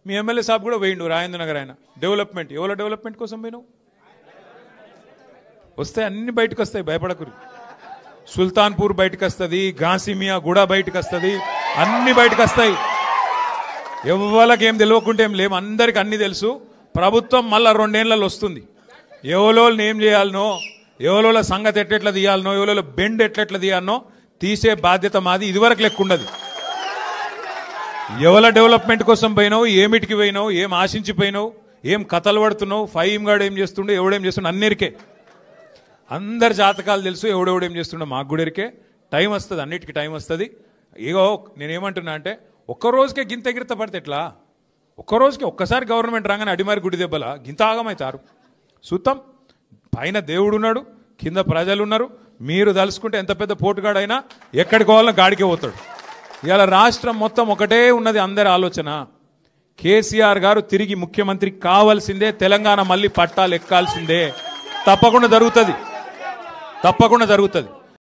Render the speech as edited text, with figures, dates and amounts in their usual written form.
మీ MLA సాబ్ కూడా పోయిండు రాజేంద్ర నగర్ ఆయన డెవలప్మెంట్ ఎవరో డెవలప్మెంట్ కోసం పోయినావు వస్తాయి అన్ని బయటకు వస్తాయి భయపడకురి సుల్తాన్పూర్ బయటకు వస్తుంది గాసిమియా గూడ బయటకు వస్తుంది అన్ని బయటకు వస్తాయి ఎవరికి ఏం తెలియకుంటే ఏం లేవు అందరికి అన్ని తెలుసు ప్రభుత్వం మళ్ళా 2 ఏళ్లలో వస్తుంది ఎవరోళ్ళని ఏం చేయాలనో ఎవరోళ్ళ సంగతి ఎట్లెట్లా తీయాలనో ఎవరోళ్ళ బెండ్ ఎట్లెట్లా తీయాలనో తీసే బాధ్యత మాది ఇదివరకు లెక్క ఉండదు ఎవల డెవలప్మెంట్ కోసం పోయినావు ఏమిటికి పోయినావు ఏం ఆశించిపోయినావు ఏం కథలు పడుతున్నావు ఫైమ్ గాడు ఏం చేస్తుండో ఎవడేం చేస్తుండో అన్నిరికే అందరి జాతకాలు తెలుసు ఎవడెవడేం చేస్తుండో మాకు కూడా ఎరికే టైం వస్తుంది అన్నిటికీ టైం వస్తుంది ఇగో నేనేమంటున్నా అంటే ఒక్కరోజుకే గింత ఎగిరిత పడితే ఎట్లా ఒక్కరోజుకి ఒక్కసారి గవర్నమెంట్ రాగానే అడిమారి గుడి దెబ్బల గింత ఆగమవుతారు సుత్తం పైన దేవుడు ఉన్నాడు కింద ప్రజలు ఉన్నారు మీరు తలుసుకుంటే ఎంత పెద్ద పోటుగాడైనా ఎక్కడికి పోవాలన్నా గాడికే పోతాడు ఇవాళ రాష్ట్రం మొత్తం ఒకటే ఉన్నది అందరి ఆలోచన కేసీఆర్ గారు తిరిగి ముఖ్యమంత్రి కావాల్సిందే తెలంగాణ మళ్ళీ పట్టాలు ఎక్కాల్సిందే తప్పకుండా జరుగుతుంది